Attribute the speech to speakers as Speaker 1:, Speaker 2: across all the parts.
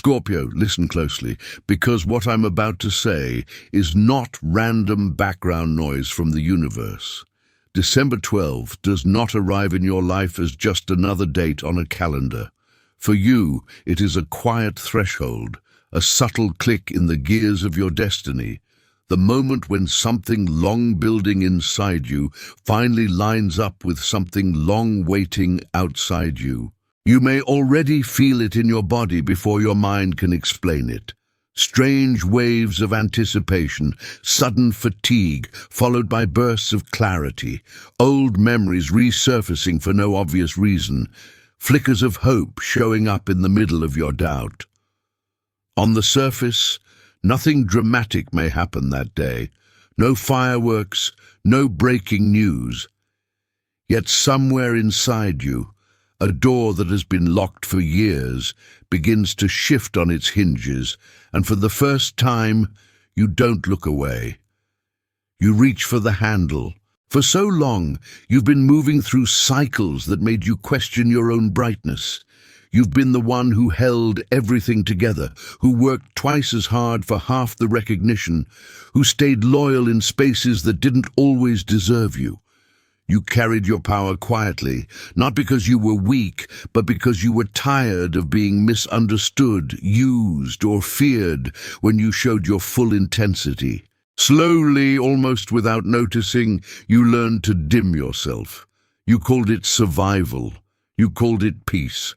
Speaker 1: Scorpio, listen closely, because what I'm about to say is not random background noise from the universe. December 12 does not arrive in your life as just another date on a calendar. For you, it is a quiet threshold, a subtle click in the gears of your destiny, the moment when something long building inside you finally lines up with something long waiting outside you. You may already feel it in your body before your mind can explain it. Strange waves of anticipation, sudden fatigue, followed by bursts of clarity, old memories resurfacing for no obvious reason, flickers of hope showing up in the middle of your doubt. On the surface, nothing dramatic may happen that day. No fireworks, no breaking news. Yet somewhere inside you, a door that has been locked for years begins to shift on its hinges, and for the first time, you don't look away. You reach for the handle. For so long, you've been moving through cycles that made you question your own brightness. You've been the one who held everything together, who worked twice as hard for half the recognition, who stayed loyal in spaces that didn't always deserve you. You carried your power quietly, not because you were weak, but because you were tired of being misunderstood, used, or feared when you showed your full intensity. Slowly, almost without noticing, you learned to dim yourself. You called it survival. You called it peace.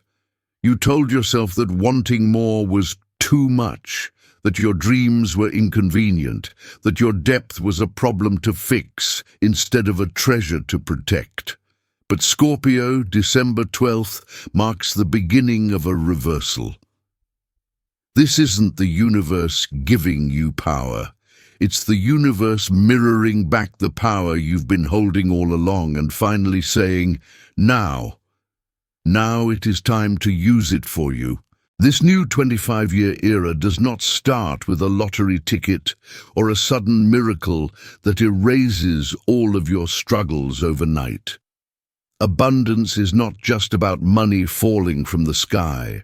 Speaker 1: You told yourself that wanting more was too much, that your dreams were inconvenient, that your depth was a problem to fix instead of a treasure to protect. But Scorpio, December 12th, marks the beginning of a reversal. This isn't the universe giving you power. It's the universe mirroring back the power you've been holding all along and finally saying, now it is time to use it for you. This new 25-year era does not start with a lottery ticket or a sudden miracle that erases all of your struggles overnight. Abundance is not just about money falling from the sky.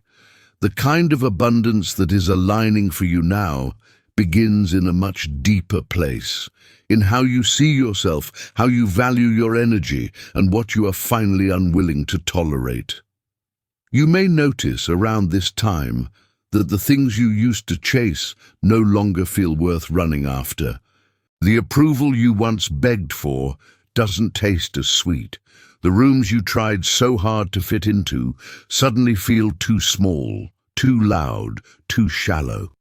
Speaker 1: The kind of abundance that is aligning for you now begins in a much deeper place, in how you see yourself, how you value your energy, and what you are finally unwilling to tolerate. You may notice around this time that the things you used to chase no longer feel worth running after. The approval you once begged for doesn't taste as sweet. The rooms you tried so hard to fit into suddenly feel too small, too loud, too shallow.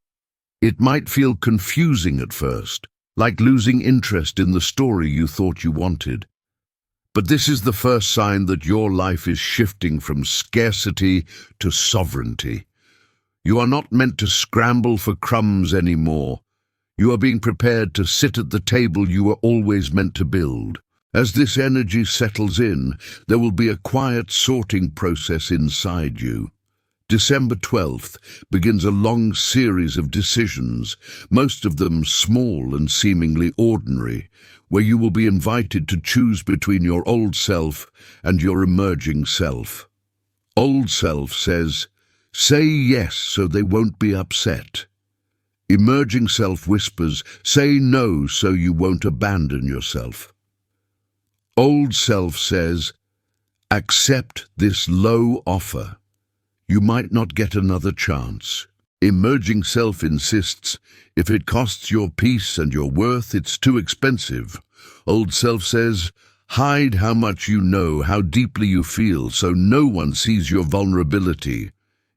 Speaker 1: It might feel confusing at first, like losing interest in the story you thought you wanted. But this is the first sign that your life is shifting from scarcity to sovereignty. You are not meant to scramble for crumbs anymore. You are being prepared to sit at the table you were always meant to build. As this energy settles in, there will be a quiet sorting process inside you. December 12th begins a long series of decisions, most of them small and seemingly ordinary, where you will be invited to choose between your old self and your emerging self. Old self says, say yes so they won't be upset. Emerging self whispers, say no so you won't abandon yourself. Old self says, accept this low offer. You might not get another chance. Emerging self insists, if it costs your peace and your worth, it's too expensive. Old self says, hide how much you know, how deeply you feel, so no one sees your vulnerability.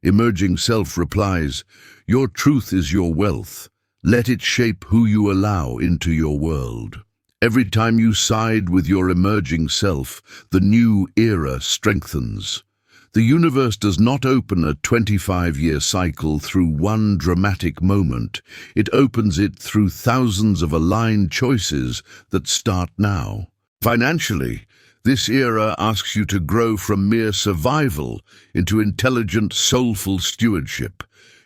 Speaker 1: Emerging self replies, your truth is your wealth. Let it shape who you allow into your world. Every time you side with your emerging self, the new era strengthens. The universe does not open a 25-year cycle through one dramatic moment. It opens it through thousands of aligned choices that start now. Financially, this era asks you to grow from mere survival into intelligent, soulful stewardship.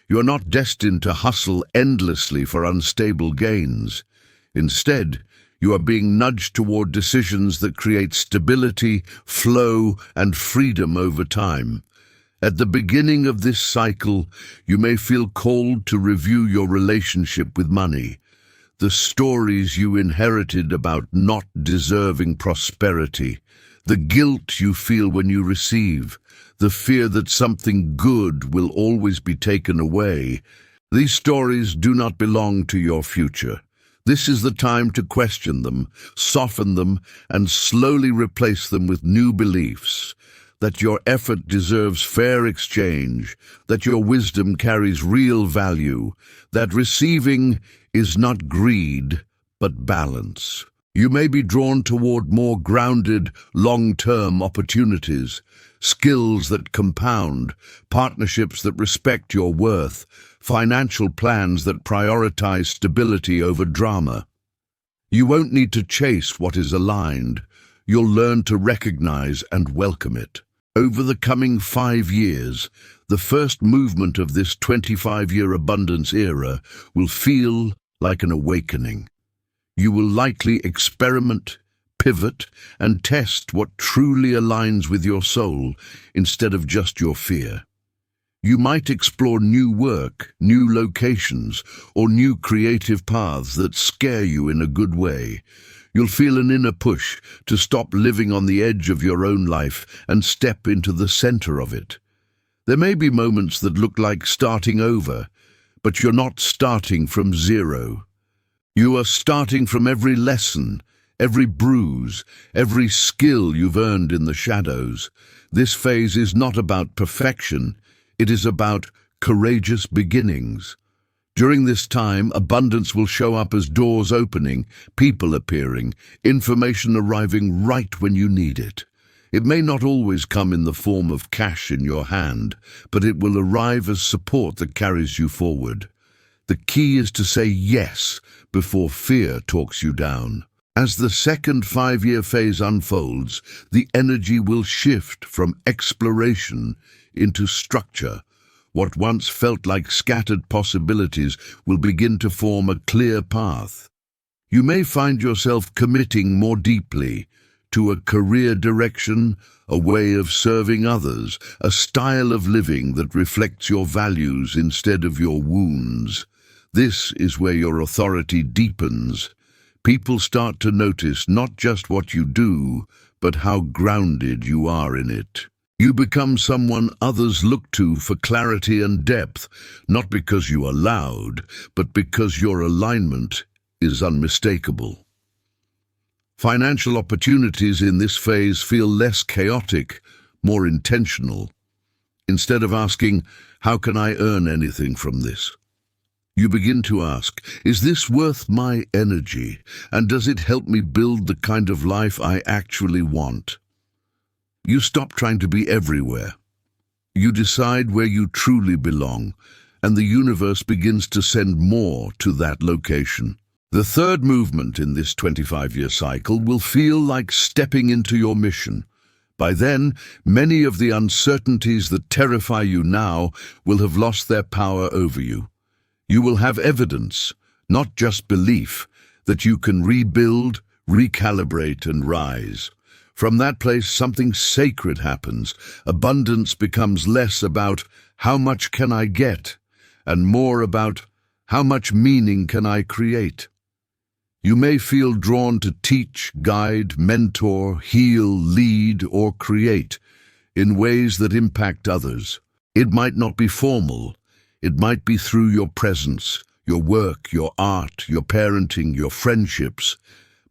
Speaker 1: You are not destined to hustle endlessly for unstable gains. Instead, you are being nudged toward decisions that create stability, flow, and freedom over time. At the beginning of this cycle, you may feel called to review your relationship with money. The stories you inherited about not deserving prosperity, the guilt you feel when you receive, the fear that something good will always be taken away. These stories do not belong to your future. This is the time to question them, soften them, and slowly replace them with new beliefs. That your effort deserves fair exchange, that your wisdom carries real value, that receiving is not greed, but balance. You may be drawn toward more grounded, long-term opportunities, skills that compound, partnerships that respect your worth, financial plans that prioritize stability over drama. You won't need to chase what is aligned. You'll learn to recognize and welcome it. Over the coming 5 years, the first movement of this 25-year abundance era will feel like an awakening. You will likely experiment, pivot, and test what truly aligns with your soul instead of just your fear. You might explore new work, new locations, or new creative paths that scare you in a good way. You'll feel an inner push to stop living on the edge of your own life and step into the center of it. There may be moments that look like starting over, but you're not starting from zero. You are starting from every lesson, every bruise, every skill you've earned in the shadows. This phase is not about perfection, it is about courageous beginnings. During this time, abundance will show up as doors opening, people appearing, information arriving right when you need it. It may not always come in the form of cash in your hand, but it will arrive as support that carries you forward. The key is to say yes before fear talks you down. As the second 5-year phase unfolds, the energy will shift from exploration into structure. What once felt like scattered possibilities will begin to form a clear path. You may find yourself committing more deeply to a career direction, a way of serving others, a style of living that reflects your values instead of your wounds. This is where your authority deepens. People start to notice not just what you do, but how grounded you are in it. You become someone others look to for clarity and depth, not because you are loud, but because your alignment is unmistakable. Financial opportunities in this phase feel less chaotic, more intentional. Instead of asking, "How can I earn anything from this?" you begin to ask, "Is this worth my energy? And does it help me build the kind of life I actually want?" You stop trying to be everywhere. You decide where you truly belong, and the universe begins to send more to that location. The third movement in this 25-year cycle will feel like stepping into your mission. By then, many of the uncertainties that terrify you now will have lost their power over you. You will have evidence, not just belief, that you can rebuild, recalibrate, and rise. From that place, something sacred happens. Abundance becomes less about how much can I get, and more about how much meaning can I create. You may feel drawn to teach, guide, mentor, heal, lead, or create in ways that impact others. It might not be formal. It might be through your presence, your work, your art, your parenting, your friendships.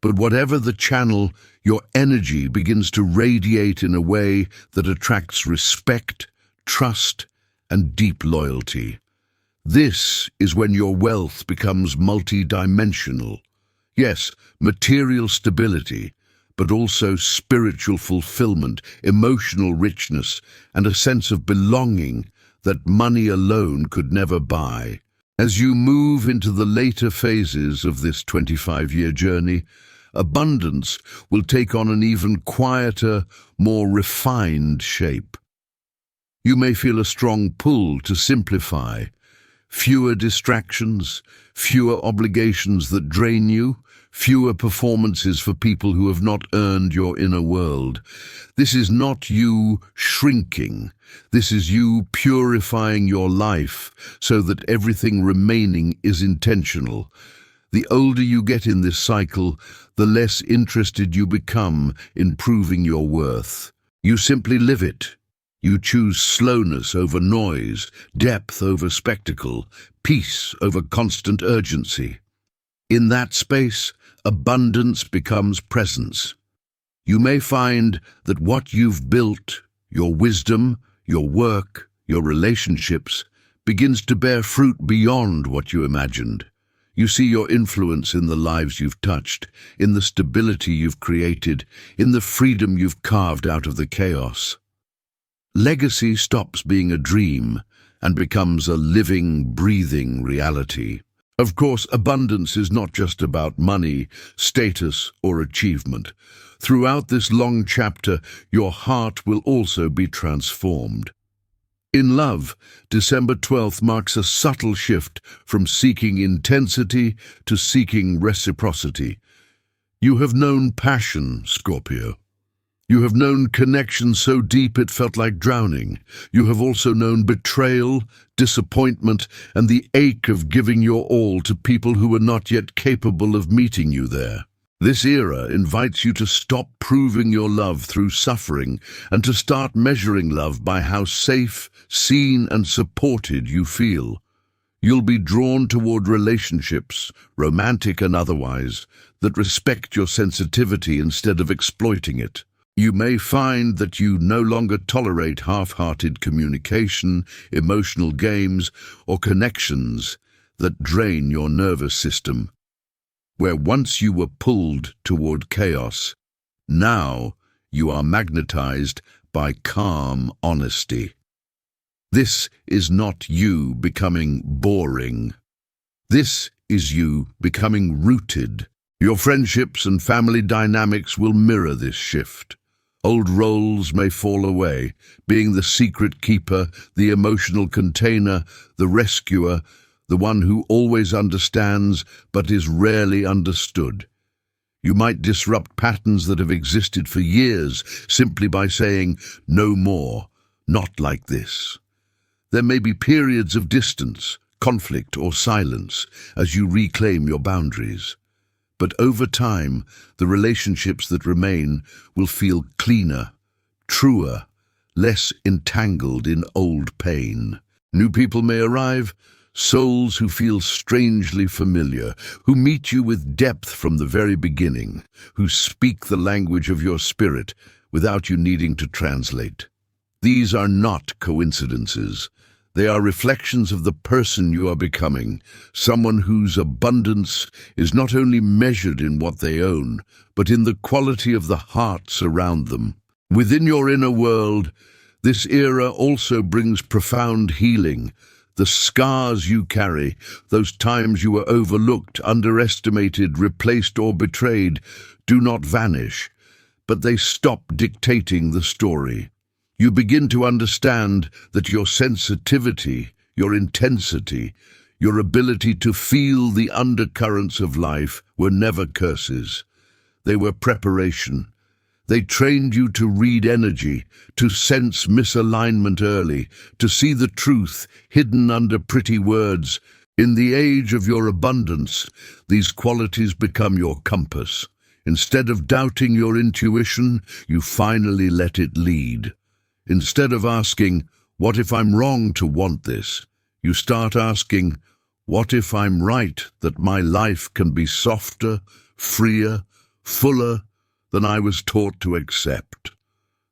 Speaker 1: But whatever the channel, your energy begins to radiate in a way that attracts respect, trust, and deep loyalty. This is when your wealth becomes multidimensional. Yes, material stability, but also spiritual fulfillment, emotional richness, and a sense of belonging that money alone could never buy. As you move into the later phases of this 25-year journey, abundance will take on an even quieter, more refined shape. You may feel a strong pull to simplify, fewer distractions, fewer obligations that drain you, fewer performances for people who have not earned your inner world. This is not you shrinking. This is you purifying your life so that everything remaining is intentional. The older you get in this cycle, the less interested you become in proving your worth. You simply live it. You choose slowness over noise, depth over spectacle, peace over constant urgency. In that space, abundance becomes presence. You may find that what you've built, your wisdom, your work, your relationships, begins to bear fruit beyond what you imagined. You see your influence in the lives you've touched, in the stability you've created, in the freedom you've carved out of the chaos. Legacy stops being a dream and becomes a living, breathing reality. Of course, abundance is not just about money, status, or achievement. Throughout this long chapter, your heart will also be transformed. In love, December 12th marks a subtle shift from seeking intensity to seeking reciprocity. You have known passion, Scorpio. You have known connection so deep it felt like drowning. You have also known betrayal, disappointment, and the ache of giving your all to people who were not yet capable of meeting you there. This era invites you to stop proving your love through suffering and to start measuring love by how safe, seen, and supported you feel. You'll be drawn toward relationships, romantic and otherwise, that respect your sensitivity instead of exploiting it. You may find that you no longer tolerate half-hearted communication, emotional games, or connections that drain your nervous system. Where once you were pulled toward chaos, now you are magnetized by calm honesty. This is not you becoming boring. This is you becoming rooted. Your friendships and family dynamics will mirror this shift. Old roles may fall away, being the secret keeper, the emotional container, the rescuer, the one who always understands but is rarely understood. You might disrupt patterns that have existed for years simply by saying, "No more, not like this." There may be periods of distance, conflict, or silence as you reclaim your boundaries. But over time, the relationships that remain will feel cleaner, truer, less entangled in old pain. New people may arrive, souls who feel strangely familiar, who meet you with depth from the very beginning, who speak the language of your spirit without you needing to translate. These are not coincidences. They are reflections of the person you are becoming, someone whose abundance is not only measured in what they own, but in the quality of the hearts around them. Within your inner world, this era also brings profound healing. The scars you carry, those times you were overlooked, underestimated, replaced, or betrayed, do not vanish, but they stop dictating the story. You begin to understand that your sensitivity, your intensity, your ability to feel the undercurrents of life were never curses. They were preparation. They trained you to read energy, to sense misalignment early, to see the truth hidden under pretty words. In the age of your abundance, these qualities become your compass. Instead of doubting your intuition, you finally let it lead. Instead of asking, "What if I'm wrong to want this?" you start asking, "What if I'm right that my life can be softer, freer, fuller than I was taught to accept?"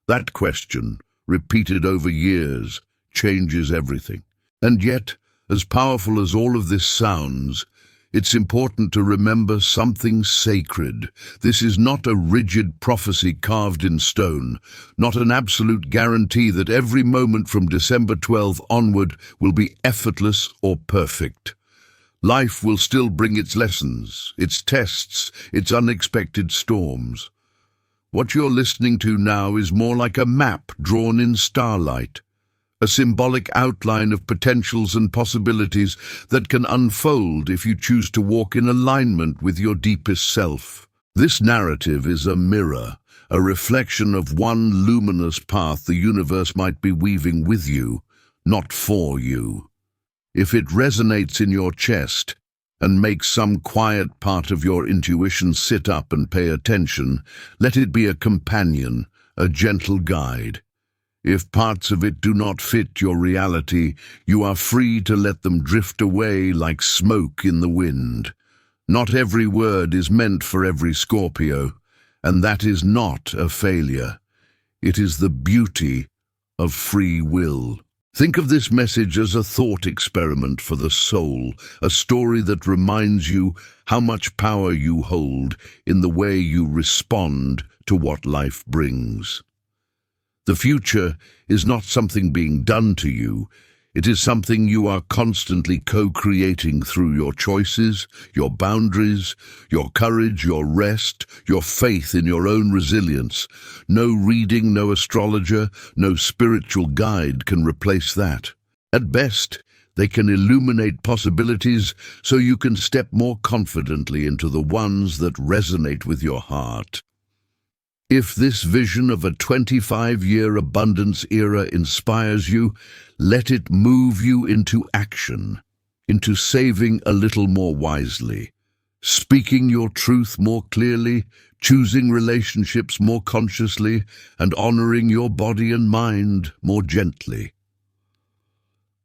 Speaker 1: That question, repeated over years, changes everything. And yet, as powerful as all of this sounds, it's important to remember something sacred. This is not a rigid prophecy carved in stone, not an absolute guarantee that every moment from December 12th onward will be effortless or perfect. Life will still bring its lessons, its tests, its unexpected storms. What you're listening to now is more like a map drawn in starlight, a symbolic outline of potentials and possibilities that can unfold if you choose to walk in alignment with your deepest self. This narrative is a mirror, a reflection of one luminous path the universe might be weaving with you, not for you. If it resonates in your chest and makes some quiet part of your intuition sit up and pay attention, let it be a companion, a gentle guide. If parts of it do not fit your reality, you are free to let them drift away like smoke in the wind. Not every word is meant for every Scorpio, and that is not a failure. It is the beauty of free will. Think of this message as a thought experiment for the soul, a story that reminds you how much power you hold in the way you respond to what life brings. The future is not something being done to you. It is something you are constantly co-creating through your choices, your boundaries, your courage, your rest, your faith in your own resilience. No reading, no astrologer, no spiritual guide can replace that. At best, they can illuminate possibilities so you can step more confidently into the ones that resonate with your heart. If this vision of a 25-year abundance era inspires you, let it move you into action, into saving a little more wisely, speaking your truth more clearly, choosing relationships more consciously, and honoring your body and mind more gently.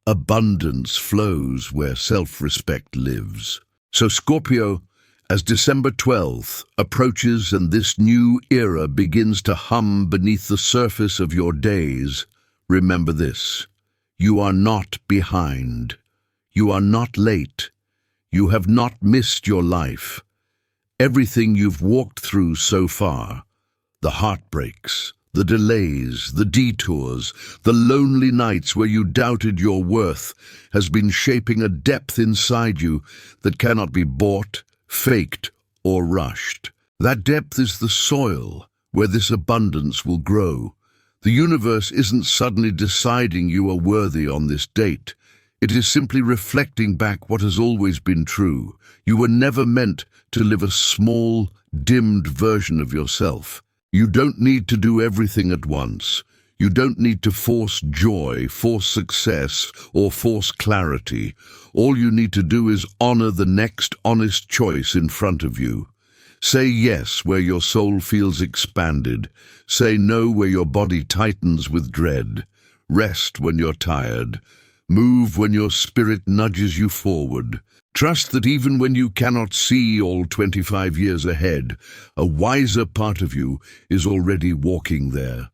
Speaker 1: Abundance flows where self-respect lives. So Scorpio, as December 12th approaches and this new era begins to hum beneath the surface of your days, remember this: you are not behind. You are not late. You have not missed your life. Everything you've walked through so far, the heartbreaks, the delays, the detours, the lonely nights where you doubted your worth, has been shaping a depth inside you that cannot be bought, faked, or rushed. That depth is the soil where this abundance will grow. The universe isn't suddenly deciding you are worthy on this date. It is simply reflecting back what has always been true. You were never meant to live a small, dimmed version of yourself. You don't need to do everything at once. You don't need to force joy, force success, or force clarity. All you need to do is honor the next honest choice in front of you. Say yes where your soul feels expanded. Say no where your body tightens with dread. Rest when you're tired. Move when your spirit nudges you forward. Trust that even when you cannot see all 25 years ahead, a wiser part of you is already walking there.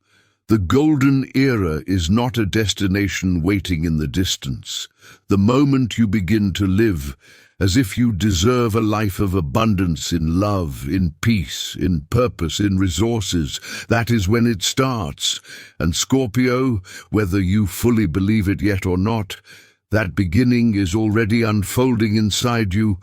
Speaker 1: The golden era is not a destination waiting in the distance. The moment you begin to live as if you deserve a life of abundance in love, in peace, in purpose, in resources, that is when it starts. And Scorpio, whether you fully believe it yet or not, that beginning is already unfolding inside you.